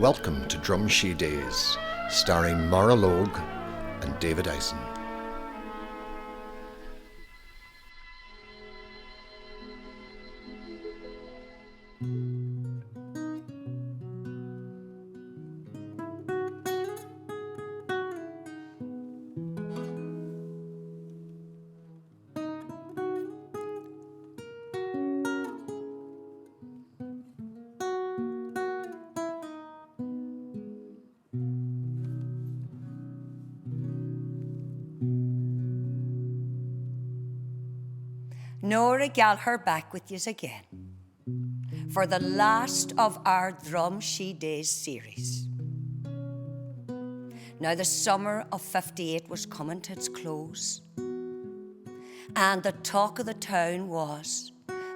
Welcome to Drumshee Days, starring Maura Logue and David Eisen. Nora Gallagher back with yous again for the last of our Drumshee Days series. Now the summer of 58 was coming to its close, and the talk of the town was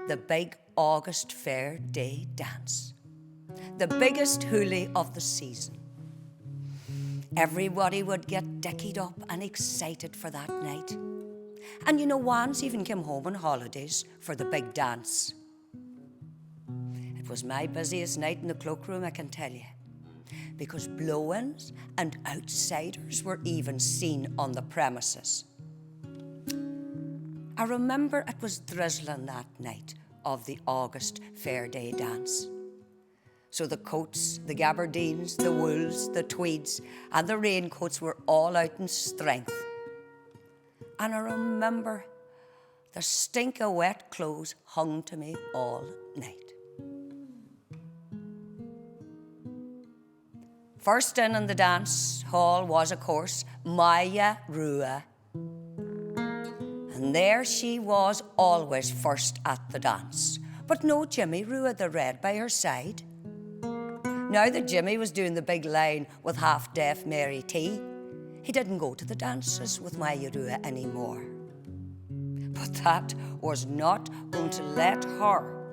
the big August Fair Day dance, the biggest hoolie of the season. Everybody would get dickied up and excited for that night. And you know, ones even came home on holidays for the big dance. It was my busiest night in the cloakroom, I can tell you, because blow-ins and outsiders were even seen on the premises. I remember it was drizzling that night of the August Fair Day dance. So the coats, the gabardines, the wools, the tweeds, and the raincoats were all out in strength. And I remember the stink of wet clothes hung to me all night. First in the dance hall was, of course, Maya Rua. And there she was, always first at the dance. But no Jimmy Rua the Red by her side. Now that Jimmy was doing the big line with half-deaf Mary T, he didn't go to the dances with Maya Rua anymore. But that was not going to let her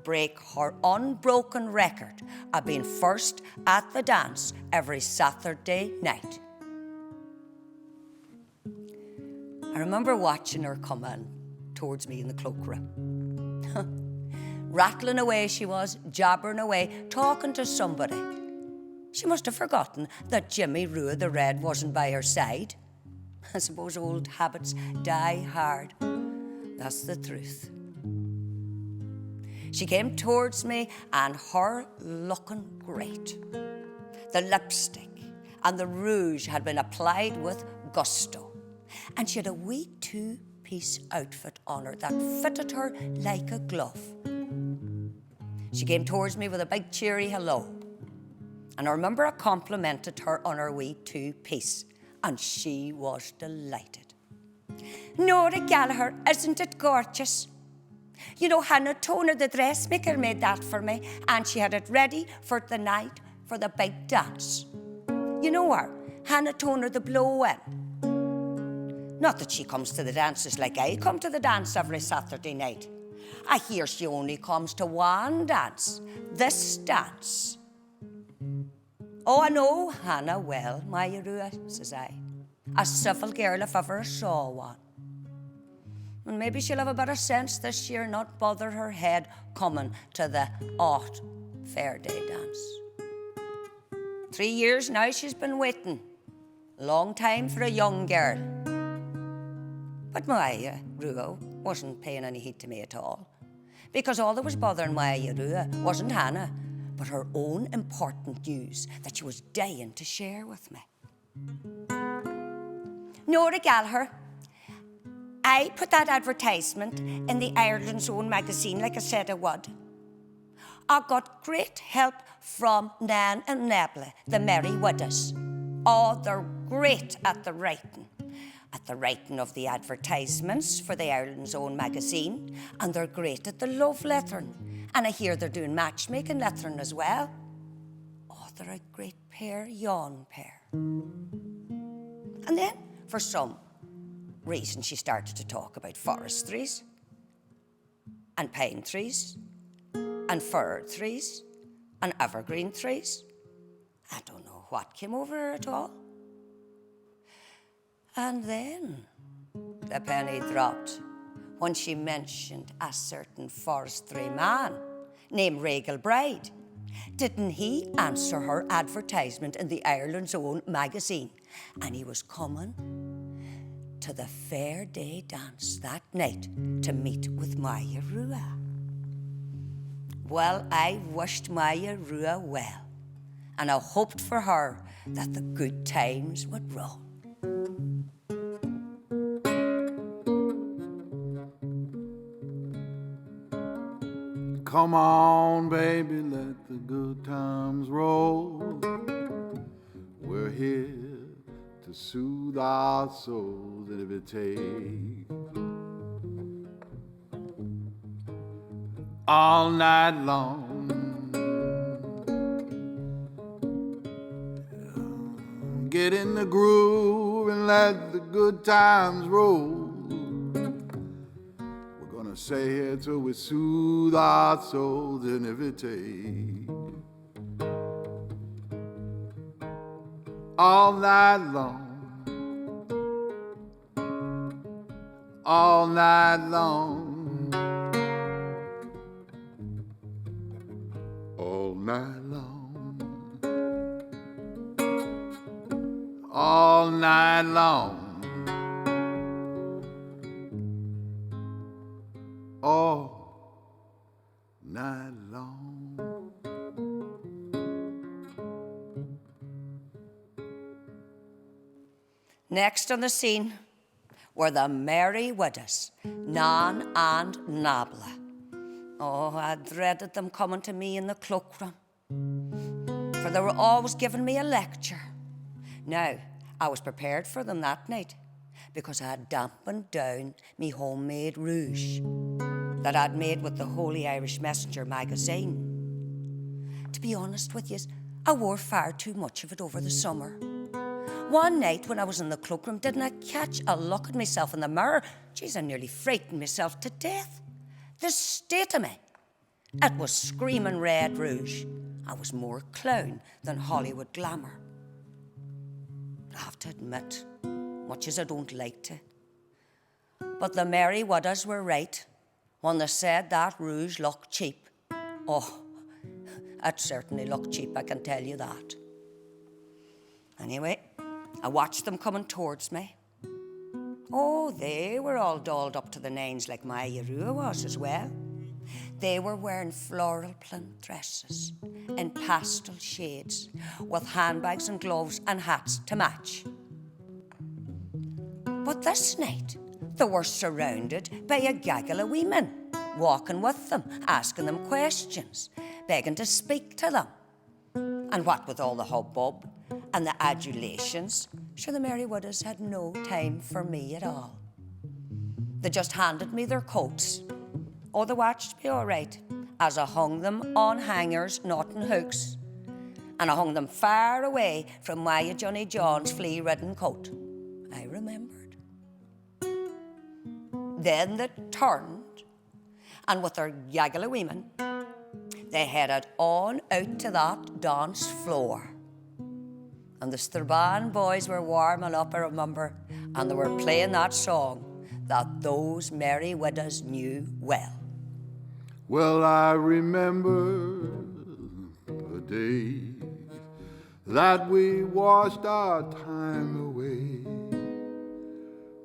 break her unbroken record of being first at the dance every Saturday night. I remember watching her come in towards me in the cloakroom. Rattling away she was, jabbering away, talking to somebody. She must have forgotten that Jimmy Rua the Red wasn't by her side. I suppose old habits die hard. That's the truth. She came towards me, and her looking great. The lipstick and the rouge had been applied with gusto, and she had a wee two-piece outfit on her that fitted her like a glove. She came towards me with a big cheery hello. And I remember I complimented her on her wee two-piece, and she was delighted. Nora Gallagher, isn't it gorgeous? You know, Hannah Toner, the dressmaker, made that for me, and she had it ready for the night for the big dance. You know her, Hannah Toner, the blow-in. Not that she comes to the dances like I come to the dance every Saturday night. I hear she only comes to one dance, this dance. Oh, I know Hannah well, Maya Rua, says I. A civil girl if ever saw one. And maybe she'll have a bit of sense this year, not bother her head coming to the August Fair Day dance. 3 years now she's been waiting. Long time for a young girl. But Maya Rua wasn't paying any heed to me at all, because all that was bothering Maya Rua wasn't Hannah, but her own important news that she was dying to share with me. Nora Gallagher, I put that advertisement in the Ireland's Own magazine like I said I would. I got great help from Nan and Nebla, the Merry Widows. Oh, they're great at the writing of the advertisements for the Ireland's Own magazine, and they're great at the love lettering. And I hear they're doing matchmaking lettering as well. Oh, they're a great pair, yon pair. And then, for some reason, she started to talk about forest trees, and pine trees, and fir trees, and evergreen trees. I don't know what came over her at all. And then the penny dropped when she mentioned a certain forestry man named Regal Bride. Didn't he answer her advertisement in the Ireland's Own magazine? And he was coming to the Fair Day dance that night to meet with Maya Rua. Well, I wished Maya Rua well, and I hoped for her that the good times would roll. Come on, baby, let the good times roll. We're here to soothe our souls, and if it takes all night long, get in the groove and let the good times roll. We're gonna stay here till we soothe our souls, and if it takes all night long, all night long, all night long, all night long, all night long. Next on the scene were the merry widows, Nan and Nabla. Oh, I dreaded them coming to me in the cloakroom, for they were always giving me a lecture. Now, I was prepared for them that night because I had dampened down me homemade rouge that I'd made with the Holy Irish Messenger magazine. To be honest with you, I wore far too much of it over the summer. One night when I was in the cloakroom, didn't I catch a look at myself in the mirror? Geez, I nearly frightened myself to death. The state of me. It was screaming red rouge. I was more clown than Hollywood glamour. I have to admit, much as I don't like to, but the merry widows were right when they said that rouge looked cheap. Oh, it certainly looked cheap, I can tell you that. Anyway, I watched them coming towards me. Oh, they were all dolled up to the nines like Maya Rua was as well. They were wearing floral print dresses in pastel shades with handbags and gloves and hats to match. But this night, they were surrounded by a gaggle of women, walking with them, asking them questions, begging to speak to them. And what with all the hubbub and the adulations, sure the merry widows had no time for me at all. They just handed me their coats. Oh, they watched me all right, as I hung them on hangers, not in hooks. And I hung them far away from Maya Johnny John's flea-ridden coat. I remembered. Then they turned, and with their gaggle of women, they headed on out to that dance floor. And the Strabane boys were warming up, I remember, and they were playing that song that those merry widows knew well. Well, I remember the day that we washed our time away,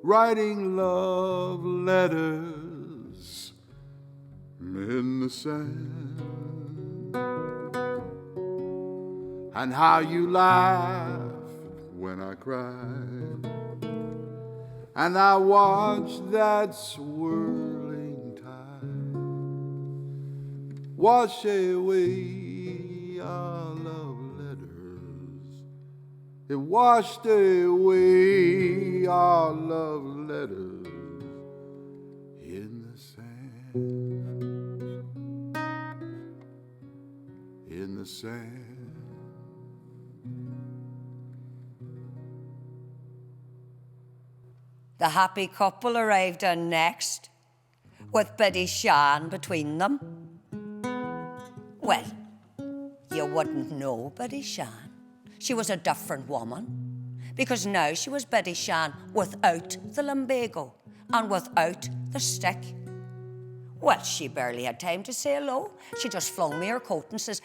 writing love letters in the sand, and how you laughed when I cried, and I watched that swirling tide wash away our love letters. It washed away our love letters in the sand, in the sand. The happy couple arrived in next, with Biddy Shan between them. Well, you wouldn't know Biddy Shan. She was a different woman, because now she was Biddy Shan without the lumbago and without the stick. Well, she barely had time to say hello. She just flung me her coat and says,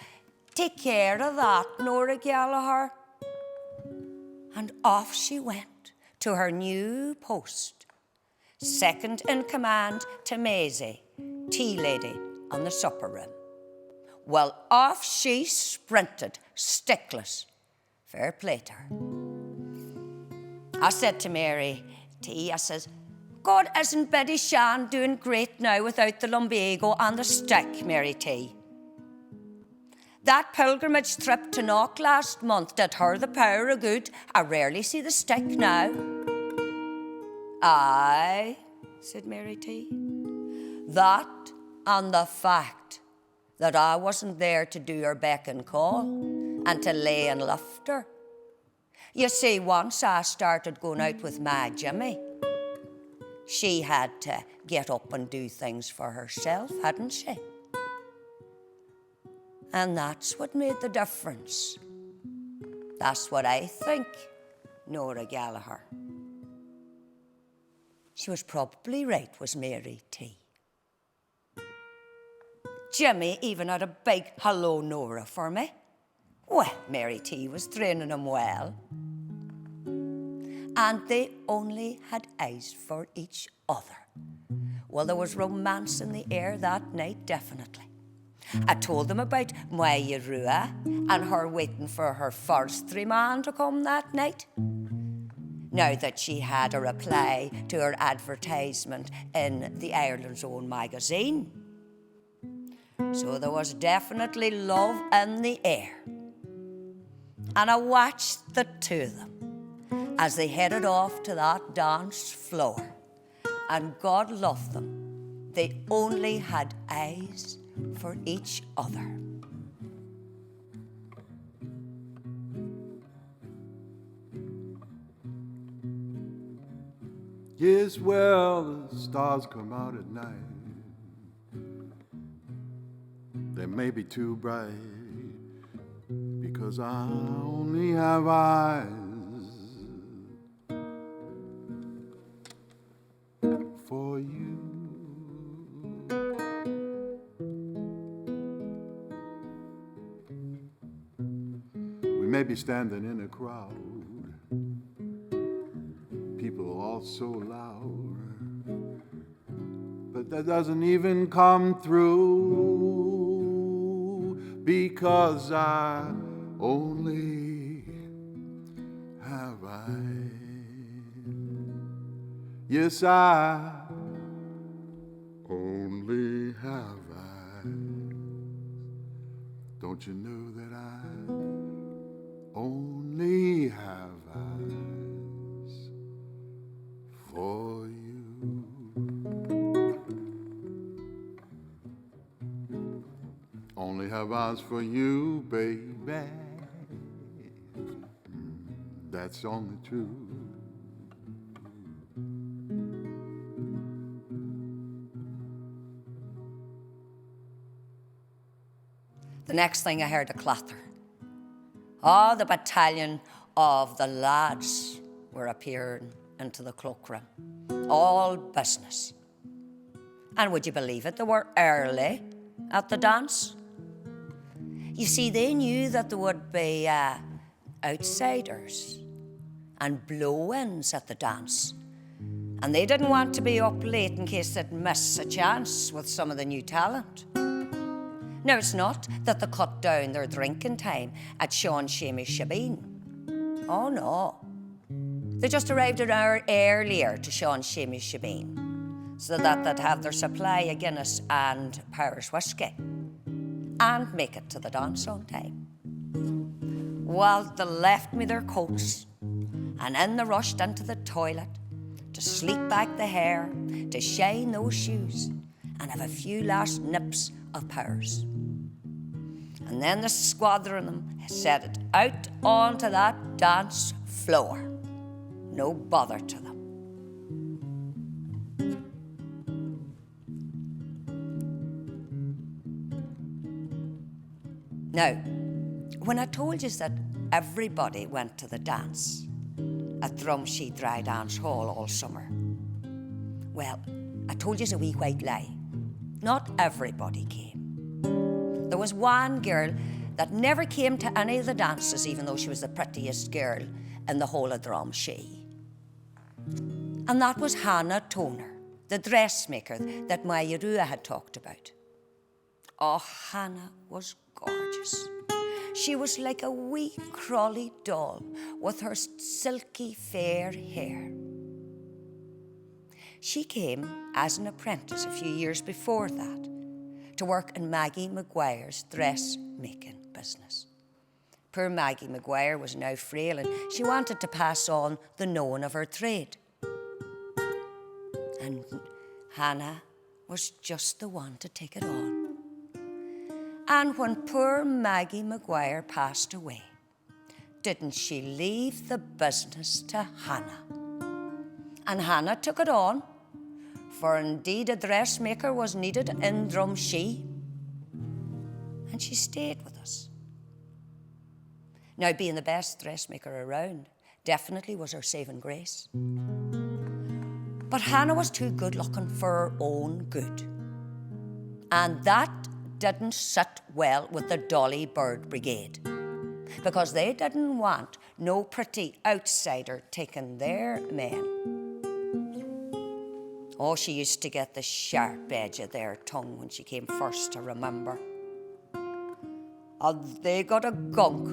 Take care of that, Nora Gallagher. And off she went to her new post, second in command to Maisie, tea lady on the supper room. Well, off she sprinted, stickless. Fair play to her. I said to Mary T, I says, God, isn't Betty Shan doing great now without the lumbago and the stick, Mary T? That pilgrimage trip to Knock last month did her the power of good. I rarely see the stick now. Aye, said Mary T. That and the fact that I wasn't there to do her beck and call and to lay and lift her. You see, once I started going out with my Jimmy, she had to get up and do things for herself, hadn't she? And that's what made the difference. That's what I think, Nora Gallagher. She was probably right, was Mary T. Jimmy even had a big hello, Nora, for me. Well, Mary T was training him well. And they only had eyes for each other. Well, there was romance in the air that night, definitely. I told them about Maya Rua and her waiting for her forestry man to come that night. Now that she had a reply to her advertisement in the Ireland's Own magazine. So there was definitely love in the air. And I watched the two of them as they headed off to that dance floor. And God love them, they only had eyes for each other. Yes, well, the stars come out at night. They may be too bright because I only have eyes for you. We may be standing in a crowd, people all so loud, but that doesn't even come through because I only have eyes. Yes, I only have eyes. Don't you know that I only have eyes for you? Only have eyes for you, baby. That's only true. The next thing I heard a clatter. Oh, the battalion of the lads were appearing into the cloakroom. All business. And would you believe it, they were early at the dance. You see, they knew that there would be outsiders and blow-ins at the dance. And they didn't want to be up late in case they'd miss a chance with some of the new talent. Now, it's not that they cut down their drinking time at Sean Seamus Shabeen. Oh, no. They just arrived an hour earlier to Sean Seamus Shabeen so that they'd have their supply of Guinness and Powers whiskey and make it to the dance on time. Well, they left me their coats and in they rushed into the toilet to sleek back the hair, to shine those shoes and have a few last nips of Powers. And then the squadron of them set it out onto that dance floor. No bother to them. Now, when I told you that everybody went to the dance at Drumshee Dry Dance Hall all summer, well, I told you a wee white lie. Not everybody came. There was one girl that never came to any of the dances, even though she was the prettiest girl in the whole of Drumshee. And that was Hannah Toner, the dressmaker that my Yarua had talked about. Oh, Hannah was gorgeous. She was like a wee crawly doll with her silky fair hair. She came as an apprentice a few years before that to work in Maggie Maguire's dressmaking business. Poor Maggie Maguire was now frail and she wanted to pass on the knowing of her trade. And Hannah was just the one to take it on. And when poor Maggie Maguire passed away, didn't she leave the business to Hannah? And Hannah took it on, for indeed a dressmaker was needed in Drumshee, and she stayed with us. Now, being the best dressmaker around definitely was her saving grace. But Hannah was too good looking for her own good. And that didn't sit well with the Dolly Bird Brigade, because they didn't want no pretty outsider taking their men. Oh, she used to get the sharp edge of their tongue when she came first to remember. And they got a gunk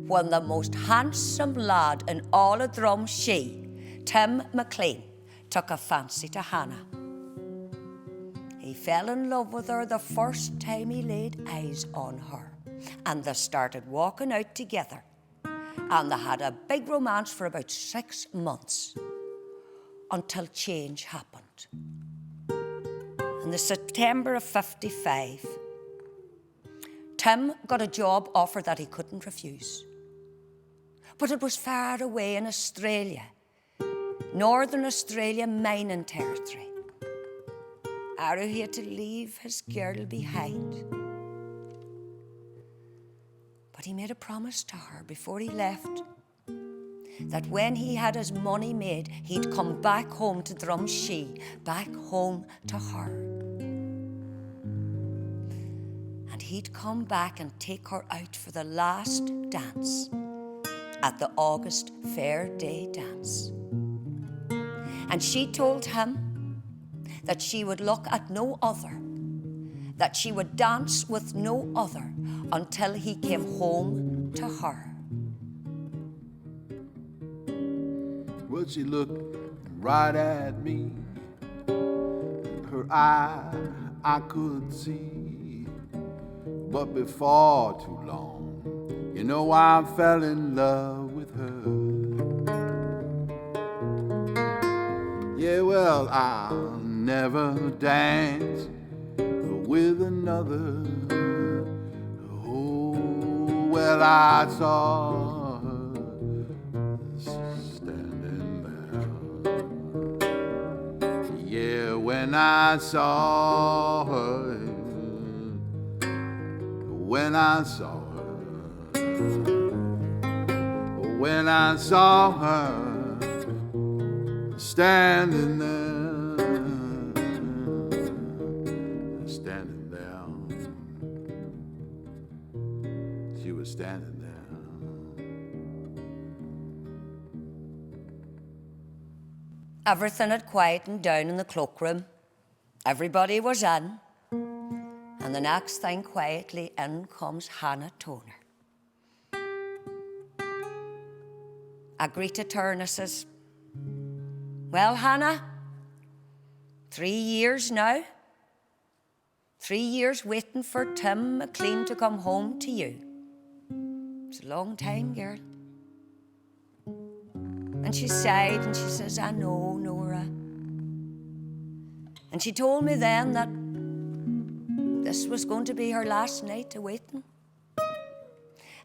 when the most handsome lad in all of Drumshee, Tim McLean, took a fancy to Hannah. He fell in love with her the first time he laid eyes on her, and they started walking out together, and they had a big romance for about 6 months until change happened. In the September of 55, Tim got a job offer that he couldn't refuse. But it was far away in Australia, Northern Australia mining territory. Arrow had to leave his girl behind. But he made a promise to her before he left that when he had his money made, he'd come back home to Drumshee, back home to her. And he'd come back and take her out for the last dance at the August Fair Day dance. And she told him that she would look at no other, that she would dance with no other until he came home to her. Well, she looked right at me. Her eye I could see. But before too long, you know, I fell in love with her. Yeah, well, I'll never dance with another. Oh, well, I saw her standing there. Yeah, when I saw her, when I saw her, when I saw her standing there. She was standing there. Everything had quietened down in the cloakroom. Everybody was in. And the next thing, quietly in comes Hannah Toner. I greeted her and I says, "Well, Hannah, 3 years now. 3 years waiting for Tim McLean to come home to you. It's a long time, girl." And she sighed and she says, "I know, Nora." And she told me then that this was going to be her last night of waiting.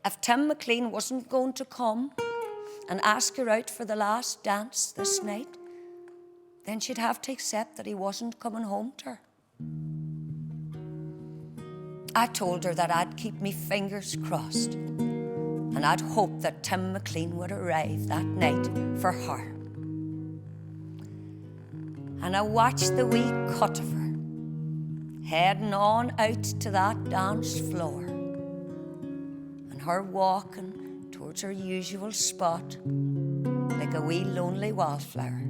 If Tim McLean wasn't going to come and ask her out for the last dance this night, then she'd have to accept that he wasn't coming home to her. I told her that I'd keep me fingers crossed and I'd hope that Tim McLean would arrive that night for her. And I watched the wee cut of her heading on out to that dance floor. her walking towards her usual spot like a wee lonely wallflower.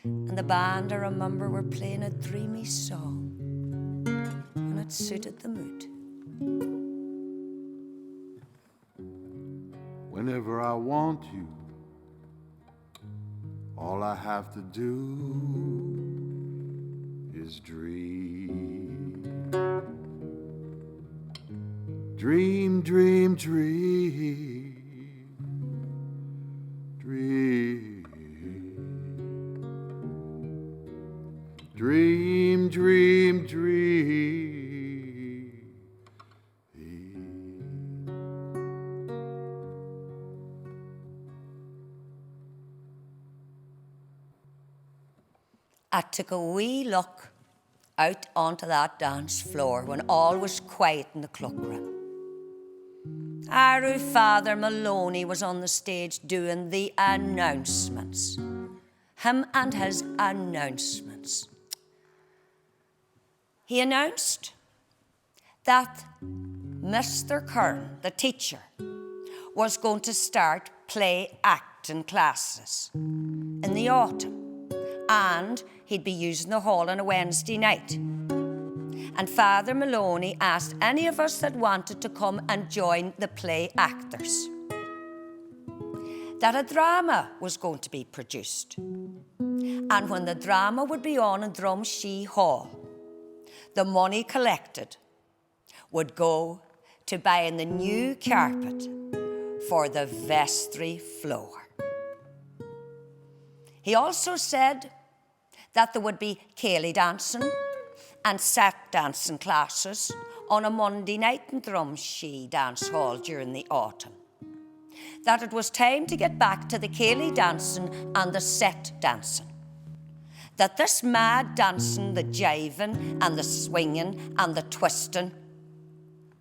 And the band, I remember, were playing a dreamy song, and it suited the mood. Whenever I want you, all I have to do is dream. Dream, dream, dream. Dream. Dream, dream, dream. I took a wee look out onto that dance floor when all was quiet in the cloakroom. Our Father Maloney was on the stage doing the announcements. Him and his announcements. He announced that Mr. Kern, the teacher, was going to start play acting classes in the autumn. And he'd be using the hall on a Wednesday night. And Father Maloney asked any of us that wanted to come and join the play actors. That a drama was going to be produced. And when the drama would be on in Drumshee Hall, the money collected would go to buying the new carpet for the vestry floor. He also said that there would be ceilidh dancing and sack dancing classes on a Monday night in Drumshee Dance Hall during the autumn. That it was time to get back to the ceilidh dancing and the set dancing. That this mad dancing, the jiving and the swinging and the twisting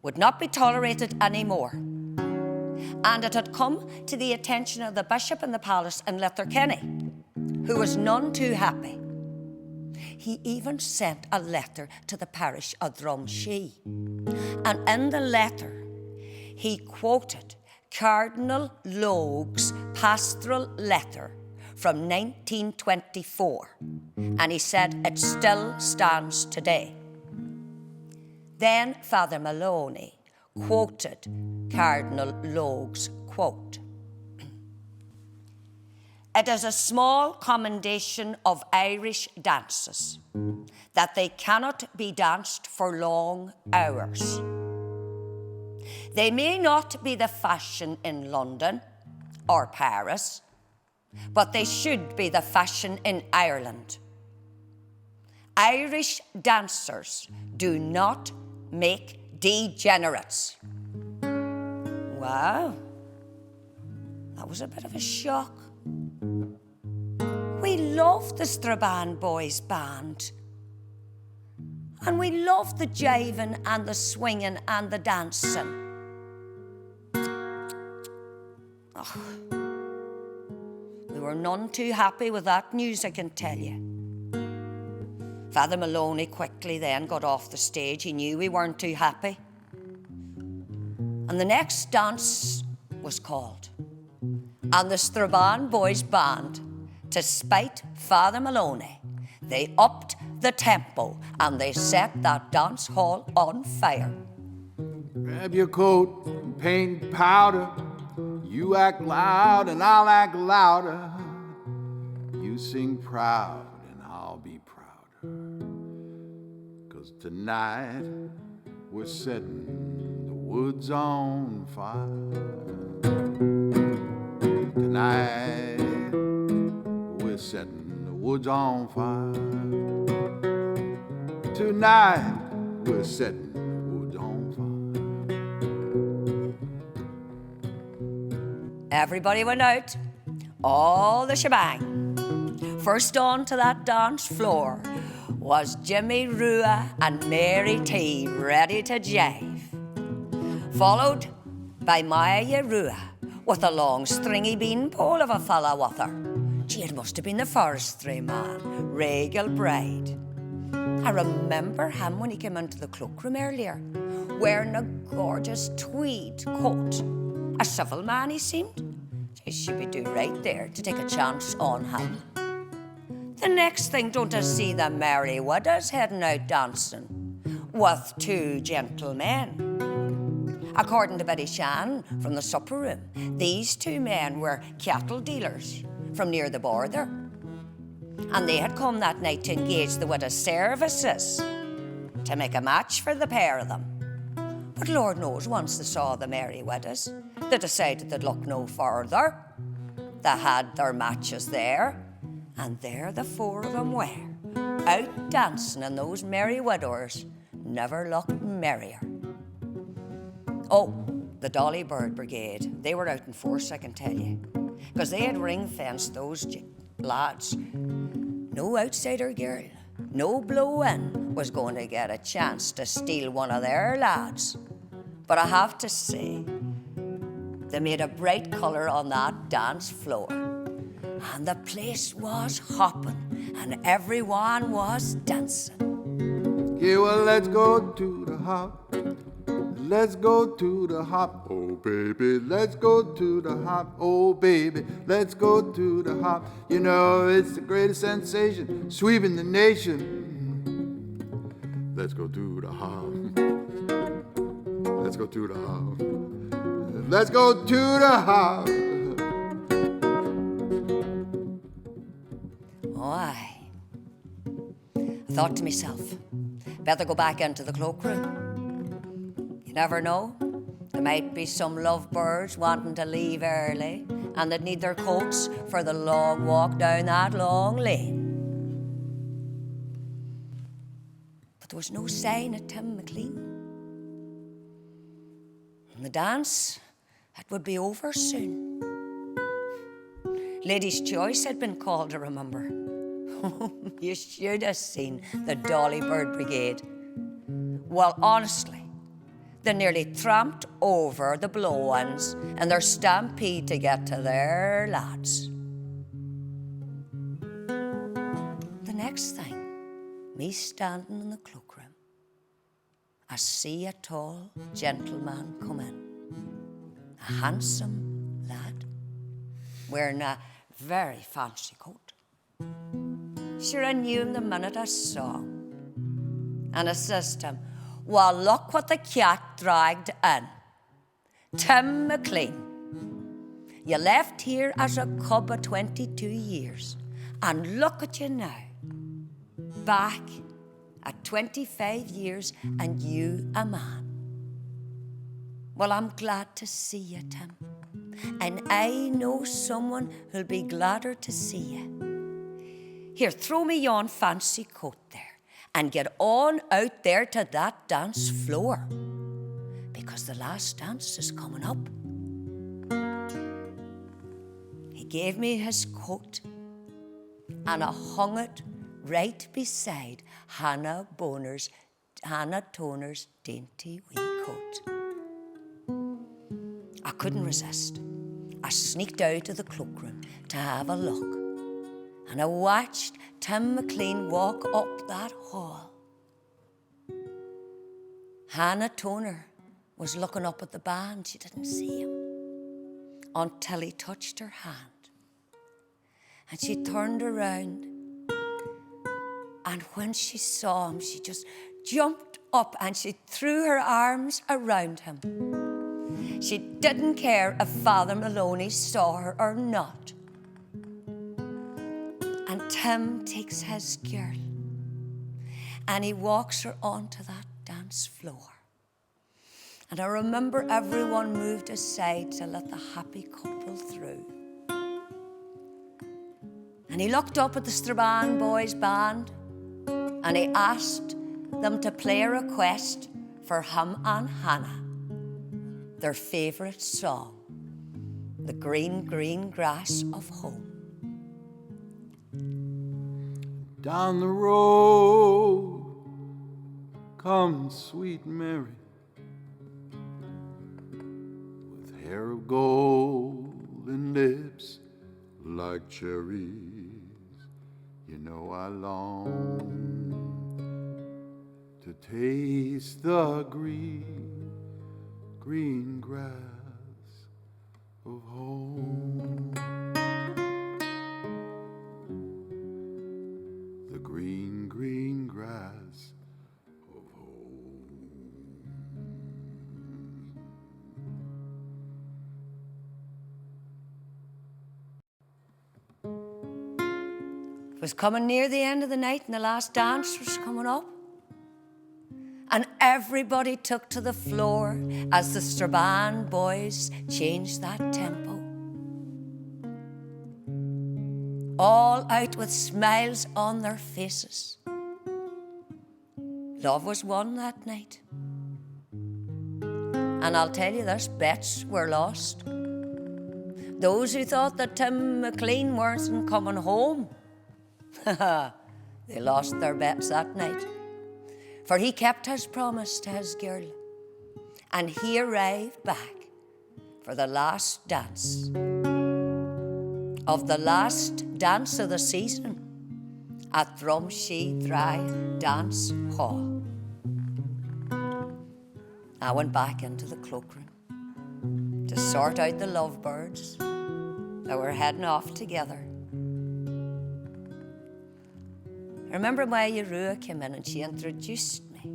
would not be tolerated anymore. And it had come to the attention of the Bishop in the Palace in Letterkenny, who was none too happy. He even sent a letter to the parish of Drumshee. And in the letter, he quoted Cardinal Logue's pastoral letter from 1924. And he said it still stands today. Then Father Maloney quoted Cardinal Logue's quote. It is a small commendation of Irish dances that they cannot be danced for long hours. They may not be the fashion in London or Paris, but they should be the fashion in Ireland. Irish dancers do not make degenerates. Wow, that was a bit of a shock. We loved the Strabane Boys Band. And we loved the jiving and the swinging and the dancing. Oh, we were none too happy with that news, I can tell you. Father Maloney quickly then got off the stage. He knew we weren't too happy. And the next dance was called. And the Strabane Boys Band, to spite Father Maloney, they upped the tempo and they set that dance hall on fire. Grab your coat and paint and powder. You act loud and I'll act louder. You sing proud and I'll be prouder. 'Cause tonight we're setting the woods on fire. Tonight we're setting the woods on fire. Tonight we're setting the woods on fire. Everybody went out, all the shebang. First on to that dance floor was Jimmy Rua and Mary T, ready to jive. Followed by Maya Rua, with a long stringy bean pole of a fella with her. Gee, it must have been the forestry man, Regal Bride. I remember him when he came into the cloakroom earlier, wearing a gorgeous tweed coat. A civil man he seemed. She'd be doing right there to take a chance on him. The next thing, don't I see the merry widows heading out dancing with two gentlemen. According to Betty Shan from the supper room, these two men were cattle dealers from near the border. And they had come that night to engage the widow's services to make a match for the pair of them. But Lord knows, once they saw the merry widows, they decided they'd look no further. They had their matches there, and there the four of them were, out dancing, and those merry widowers never looked merrier. Oh, the Dolly Bird Brigade, they were out in force, I can tell you, because they had ring-fenced those lads. No outsider girl, no blow-in was going to get a chance to steal one of their lads. But I have to say, they made a bright colour on that dance floor. And the place was hopping, and everyone was dancing. Yeah, well, let's go to the hop. Let's go to the hop. Oh, baby, let's go to the hop. Oh, baby, let's go to the hop. You know, it's the greatest sensation, sweeping the nation. Let's go to the hop. Let's go to the hop. Let's go to the hop. Oh, aye. I thought to myself, better go back into the cloakroom. You never know. There might be some lovebirds wanting to leave early, and they'd need their coats for the long walk down that long lane. But there was no sign of Tim McLean. And the dance, it would be over soon. Lady's Choice had been called, I remember. You should have seen the Dolly Bird Brigade. Well, honestly, they nearly tramped over the blow-ins in their stampede to get to their lads. The next thing, me standing in the cloakroom, I see a tall gentleman come in. A handsome lad, wearing a very fancy coat. Sure, I knew him the minute I saw him. And I says to him, well, look what the cat dragged in. Tim McLean. You left here as a cub of 22 years. And look at you now. Back at 25 years and you a man. Well, I'm glad to see you, Tim. And I know someone who'll be gladder to see you. Here, throw me yon fancy coat there and get on out there to that dance floor, because the last dance is coming up. He gave me his coat, and I hung it right beside Hannah Toner's dainty wee coat. I couldn't resist. I sneaked out of the cloakroom to have a look, and I watched Tim McLean walk up that hall. Hannah Toner was looking up at the band. She didn't see him until he touched her hand. And she turned around, and when she saw him, she just jumped up and she threw her arms around him. She didn't care if Father Maloney saw her or not. And Tim takes his girl and he walks her onto that dance floor. And I remember everyone moved aside to let the happy couple through. And he looked up at the Strabane Boys band and he asked them to play a request for him and Hannah, their favourite song, The Green, Green Grass of Home. Down the road comes sweet Mary with hair of gold and lips like cherries. You know I long to taste the green, green grass of home. The green, green grass of home. It was coming near the end of the night and the last dance was coming up. And everybody took to the floor as the Strabane boys changed that tempo. All out with smiles on their faces. Love was won that night. And I'll tell you this, bets were lost. Those who thought that Tim McLean weren't coming home, they lost their bets that night. For he kept his promise to his girl, and he arrived back for the last dance of the season at Drumshee Dry Dance Hall. I went back into the cloakroom to sort out the lovebirds that were heading off together. I remember my Yarua came in and she introduced me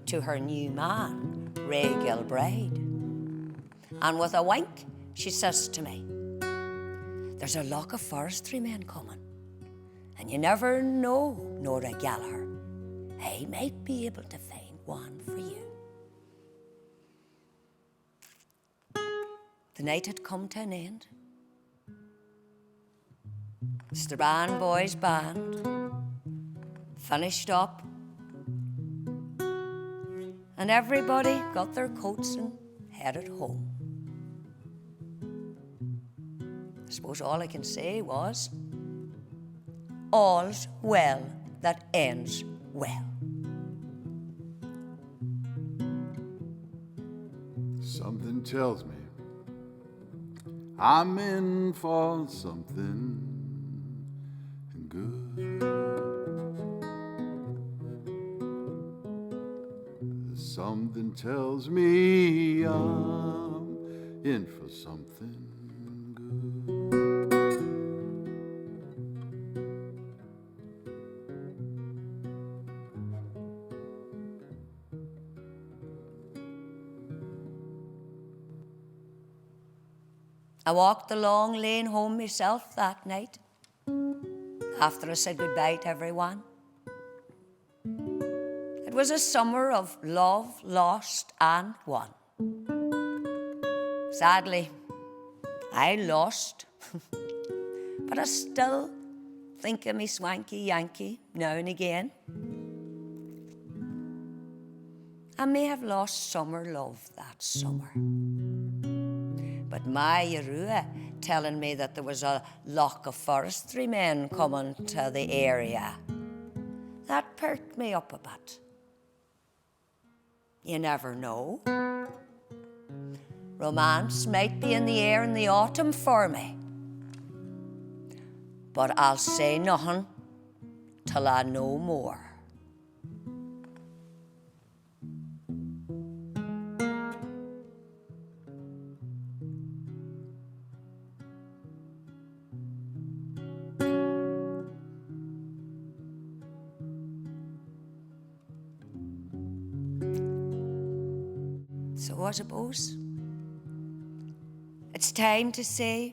to her new man, Ray Gilbride. And with a wink, she says to me, "There's a lot of forestry men coming, and you never know, Nora Gallagher. I might be able to find one for you." The night had come to an end. The Strabane Boys Band finished up, and everybody got their coats and headed home. I suppose all I can say was, all's well that ends well. Something tells me I'm in for something good. Something tells me I'm in for something good. I walked the long lane home myself that night, after I said goodbye to everyone. It was a summer of love, lost and won. Sadly, I lost, but I still think of me swanky Yankee now and again. I may have lost summer love that summer, but my Yarua telling me that there was a lock of forestry men coming to the area, that perked me up a bit. You never know. Romance might be in the air in the autumn for me, but I'll say nothing till I know more. So I suppose it's time to say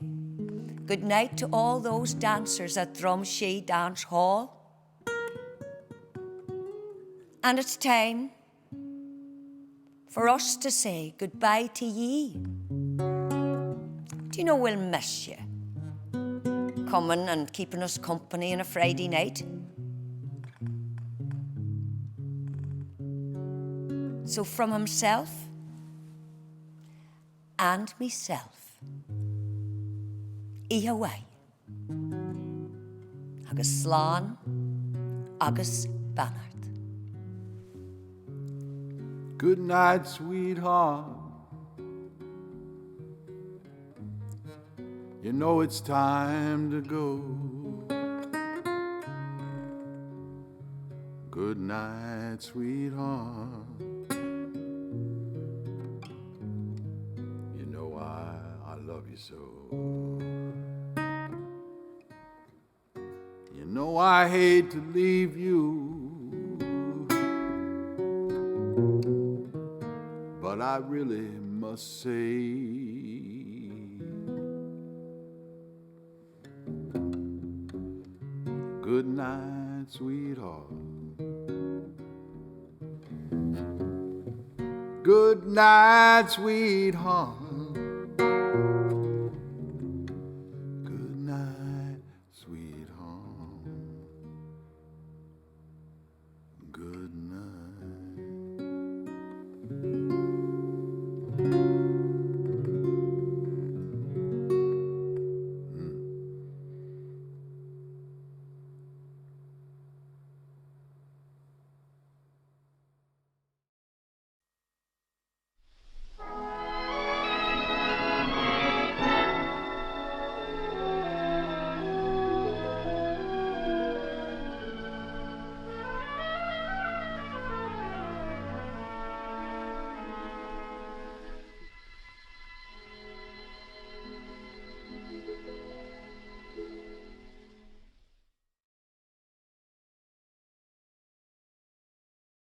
good night to all those dancers at Drumshee Dance Hall. And it's time for us to say goodbye to ye. Do you know we'll miss you coming and keeping us company on a Friday night? So from himself and myself, Ihawai, agus slán, agus Bannard. Good night, sweetheart. You know it's time to go. Good night, sweetheart. You know I love you so. You know I hate to leave you, but I really must say, good night, sweetheart. Good night, sweetheart.